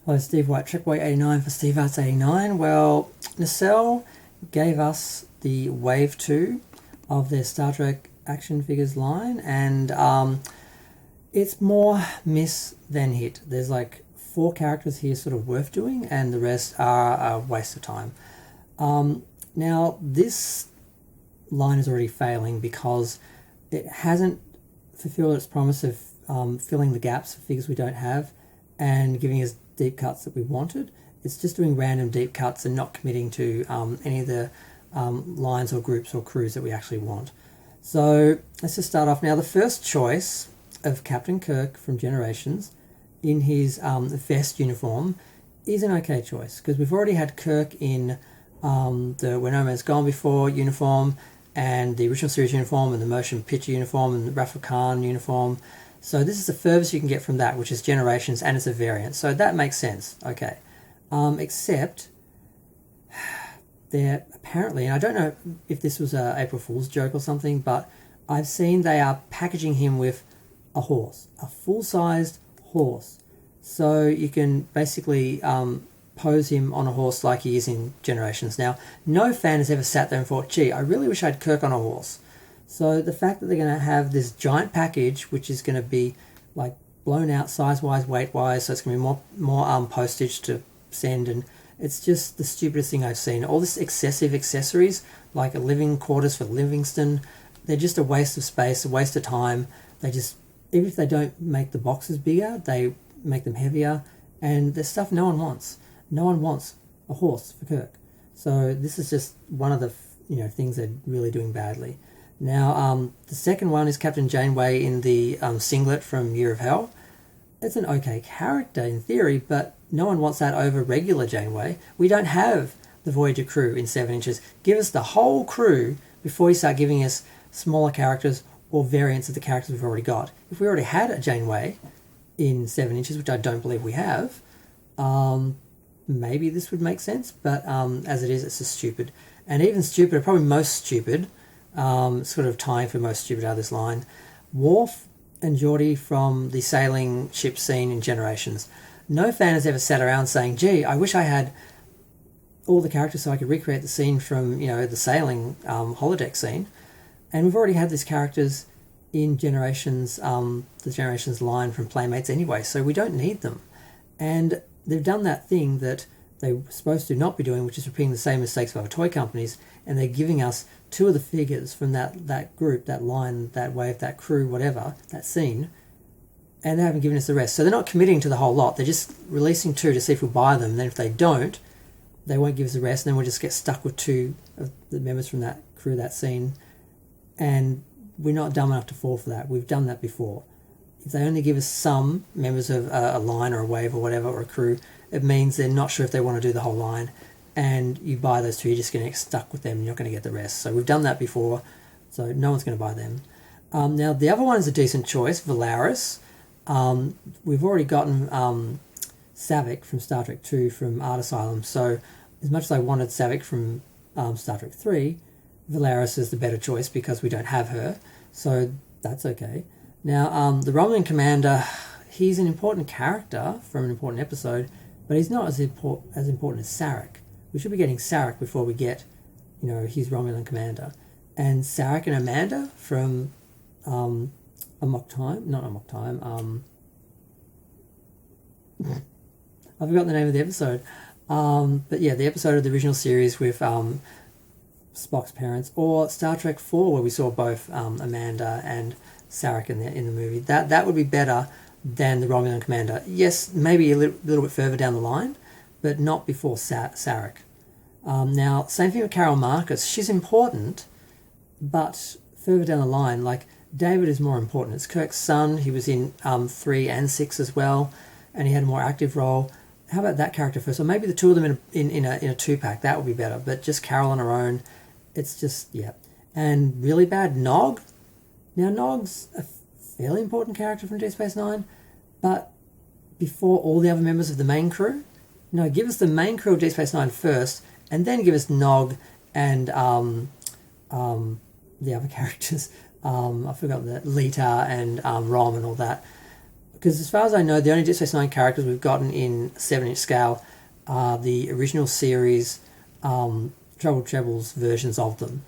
Hello, Steve White, Tripway 89 for Steve Arts 89. Well, Nacelle gave us the Wave 2 of their Star Trek action figures line, and it's more miss than hit. There's like 4 characters here sort of worth doing, and the rest are a waste of time. Now, this line is already failing because it hasn't fulfilled its promise of filling the gaps of figures we don't have and giving us deep cuts that we wanted. It's just doing random deep cuts and not committing to any of the lines or groups or crews that we actually want. So let's just start off now. The first choice of Captain Kirk from Generations in his vest uniform is an okay choice, because we've already had Kirk in the When No Man's Gone Before uniform, and the original series uniform, and the motion picture uniform, and the Rafa Khan uniform. So this is the furthest you can get from that, which is Generations, and it's a variant. So that makes sense. Okay. Except they're apparently, and I don't know if this was a April Fool's joke or something, but I've seen they are packaging him with a horse, a full-sized horse. So you can basically pose him on a horse like he is in Generations. Now, no fan has ever sat there and thought, gee, I really wish I had Kirk on a horse. So the fact that they're going to have this giant package, which is going to be like blown out size-wise, weight-wise, so it's going to be more postage to send, and it's just the stupidest thing I've seen. All this excessive accessories, like a living quarters for Livingston, they're just a waste of space, a waste of time. They just, even if they don't make the boxes bigger, they make them heavier, and there's stuff no one wants. No one wants a horse for Kirk. So this is just one of the things they're really doing badly. Now, the second one is Captain Janeway in the singlet from Year of Hell. It's an okay character in theory, but no one wants that over regular Janeway. We don't have the Voyager crew in 7 inches. Give us the whole crew before you start giving us smaller characters or variants of the characters we've already got. If we already had a Janeway in 7 inches, which I don't believe we have, maybe this would make sense, but as it is, it's just stupid. And even stupider, probably most stupid, sort of tying for most stupid out of this line, Worf and Geordi from the sailing ship scene in Generations. No fan has ever sat around saying, gee, I wish I had all the characters so I could recreate the scene from, the sailing holodeck scene. And we've already had these characters in Generations, the Generations line from Playmates anyway, so we don't need them. And they've done that thing that they were supposed to not be doing, which is repeating the same mistakes of other toy companies, and they're giving us 2 of the figures from that group, that line, that wave, that crew, whatever, that scene, and they haven't given us the rest. So they're not committing to the whole lot. They're just releasing 2 to see if we'll buy them. Then if they don't, they won't give us the rest, and then we'll just get stuck with 2 of the members from that crew, that scene, and we're not dumb enough to fall for that. We've done that before. If they only give us some members of a line or a wave or whatever, or a crew, it means they're not sure if they want to do the whole line, and you buy those 2, you're just going to get stuck with them, and you're not going to get the rest. So we've done that before, so no one's going to buy them. Now, the other one is a decent choice, Valaris. We've already gotten Savick from Star Trek 2 from Art Asylum, so as much as I wanted Savick from Star Trek 3, Valaris is the better choice because we don't have her, so that's okay. Now, the Romulan Commander, he's an important character from an important episode, but he's not as important as Sarek. We should be getting Sarek before we get, his Romulan Commander. And Sarek and Amanda from Amok Time, not Amok Time, I forgot the name of the episode. But yeah, the episode of the original series with Spock's parents, or Star Trek 4, where we saw both Amanda and Sarek in the movie. That would be better than the Romulan Commander. Yes, maybe a little bit further down the line, but not before Sarek. Now, same thing with Carol Marcus. She's important, but further down the line, like David is more important. It's Kirk's son. He was in 3 and 6 as well, and he had a more active role. How about that character first? Or maybe the 2 of them in a 2-pack. That would be better. But just Carol on her own, it's just, yeah. And really bad, Nog. Now, Nog's a fairly important character from Deep Space Nine, but before all the other members of the main crew? No, give us the main crew of Deep Space Nine first, and then give us Nog and the other characters. I forgot Lita and Rom and all that. because as far as I know, the only Deep Space Nine characters we've gotten in 7-inch scale are the original series Trouble Trebles versions of them,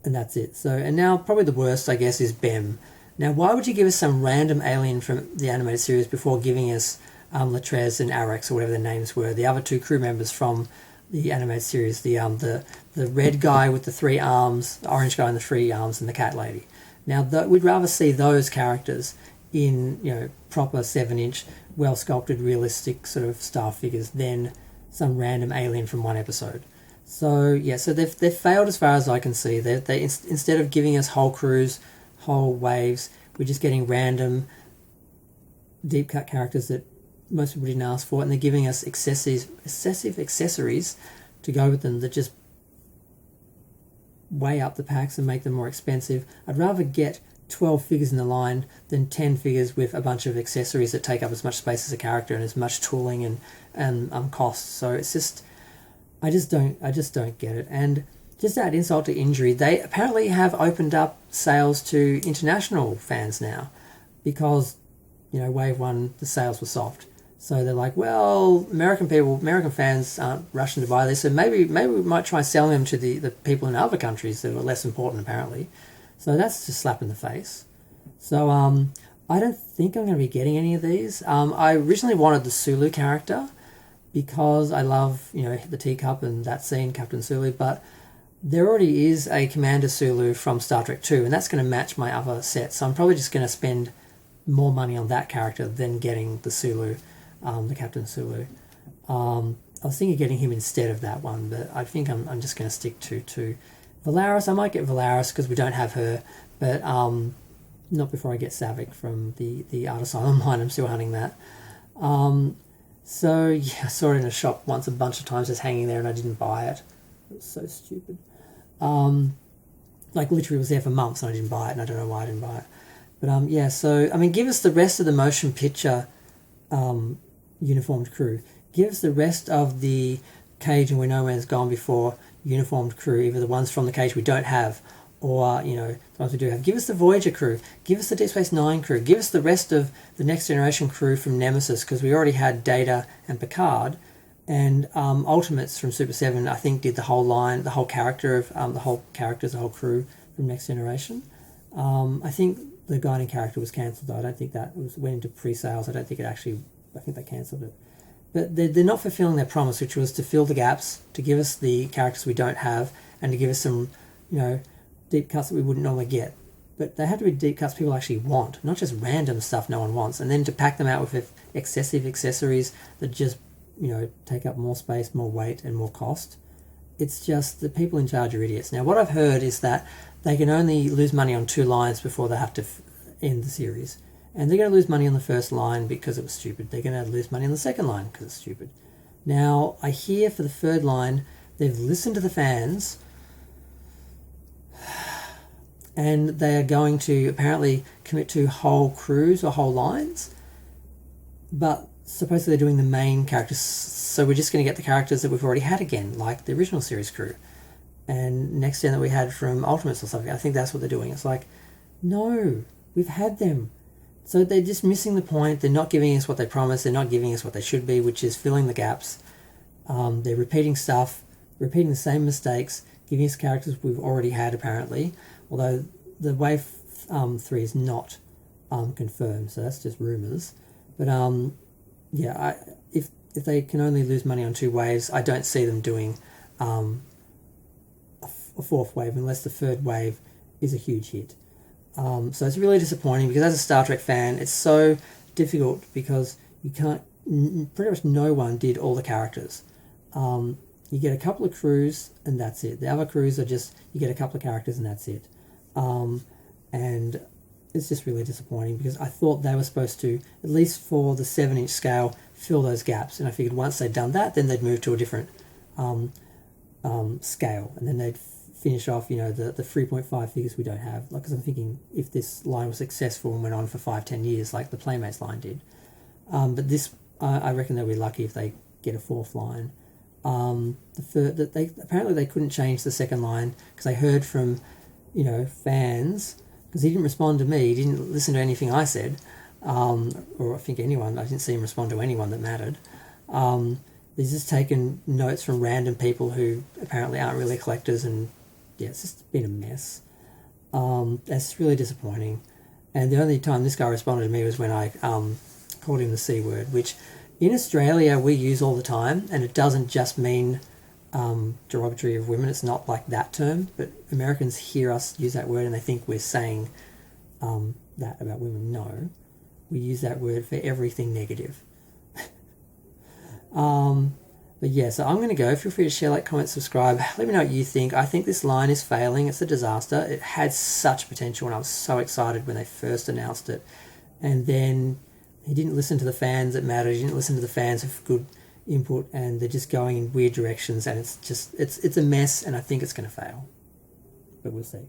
and that's it. So, and now probably the worst, I guess, is Bem. Now, why would you give us some random alien from the animated series before giving us Latrez and Arex, or whatever their names were, the other two crew members from the animated series, the red guy with the 3 arms, the orange guy with the 3 arms, and the cat lady. Now, we'd rather see those characters in, you know, proper 7-inch, well-sculpted, realistic sort of star figures than some random alien from one episode. So, yeah, so they've failed as far as I can see. They instead of giving us whole crews, whole waves, we're just getting random deep cut characters that most people didn't ask for, and they're giving us excessive accessories to go with them that just weigh up the packs and make them more expensive. I'd rather get 12 figures in the line than 10 figures with a bunch of accessories that take up as much space as a character and as much tooling and costs. So it's just, I just don't get it. And just to add insult to injury, they apparently have opened up sales to international fans now, because, you know, Wave 1, the sales were soft. So they're like, well, American fans aren't rushing to buy this, so maybe we might try selling them to the people in other countries that are less important, apparently. So that's just a slap in the face. So I don't think I'm going to be getting any of these. I originally wanted the Sulu character because I love, you know, the teacup and that scene, Captain Sulu, but there already is a Commander Sulu from Star Trek 2, and that's going to match my other set, so I'm probably just going to spend more money on that character than getting the Sulu, the Captain Sulu. I was thinking of getting him instead of that one, but I think I'm just going to stick to Valaris. I might get Valaris because we don't have her, but not before I get Savick from the Art Asylum line. I'm still hunting that. So yeah, I saw it in a shop once a bunch of times just hanging there, and I didn't buy it. It was so stupid. Like literally was there for months and I didn't buy it, and I don't know why I didn't buy it. But yeah, so I mean, give us the rest of the motion picture uniformed crew. Give us the rest of the Cage and Where No Man's Gone Before uniformed crew, either the ones from the Cage we don't have, or, you know, the ones we do have. Give us the Voyager crew. Give us the Deep Space Nine crew. Give us the rest of the Next Generation crew from Nemesis, because we already had Data and Picard. And Ultimates from Super 7, I think, did the whole line, the whole character of the whole crew from Next Generation. I think the guiding character was cancelled, though. I don't think that went into pre-sales. I don't think I think they cancelled it. But they're not fulfilling their promise, which was to fill the gaps, to give us the characters we don't have, and to give us some, you know, deep cuts that we wouldn't normally get. But they have to be deep cuts people actually want, not just random stuff no one wants. And then to pack them out with excessive accessories that just, you know, take up more space, more weight, and more cost. It's just the people in charge are idiots. Now, what I've heard is that they can only lose money on 2 lines before they have to end the series. And they're going to lose money on the first line because it was stupid. They're going to lose money on the second line because it's stupid. Now, I hear for the third line, they've listened to the fans, and they are going to apparently commit to whole crews or whole lines. But supposedly they're doing the main characters, so we're just going to get the characters that we've already had again, like the original series crew and Next Gen that we had from Ultimates or something. I think that's what they're doing. It's like, no, we've had them. So they're just missing the point. They're not giving us what they promised. They're not giving us what they should be, which is filling the gaps. They're repeating stuff, repeating the same mistakes, giving us characters we've already had, apparently, although the Wave 3 is not confirmed, so that's just rumours. But yeah, if they can only lose money on 2 waves, I don't see them doing a 4th wave unless the 3rd wave is a huge hit. So it's really disappointing, because as a Star Trek fan, it's so difficult because you can't, pretty much no one did all the characters. You get a couple of crews and that's it. The other crews are just, you get a couple of characters and that's it. And it's just really disappointing, because I thought they were supposed to, at least for the 7-inch scale, fill those gaps. And I figured once they'd done that, then they'd move to a different scale, and then they'd finish off, you know, the 3.5 figures we don't have. Like, because I'm thinking if this line was successful and went on for 5-10 years, like the Playmates line did. But this, I reckon they'll be lucky if they get a 4th line. Apparently they couldn't change the 2nd line, because I heard from, you know, fans, because he didn't respond to me, he didn't listen to anything I said. or I think anyone. I didn't see him respond to anyone that mattered. He's just taken notes from random people who apparently aren't really collectors, and yeah, it's just been a mess. That's really disappointing. And the only time this guy responded to me was when I called him the C word, which in Australia we use all the time, and it doesn't just mean derogatory of women. It's not like that term, but Americans hear us use that word and they think we're saying that about women. No, we use that word for everything negative. But yeah, so I'm going to go. Feel free to share, like, comment, subscribe. Let me know what you think. I think this line is failing. It's a disaster. It had such potential, and I was so excited when they first announced it. And then he didn't listen to the fans that mattered. He didn't listen to the fans with good input, and they're just going in weird directions. And it's a mess, and I think it's going to fail. But we'll see.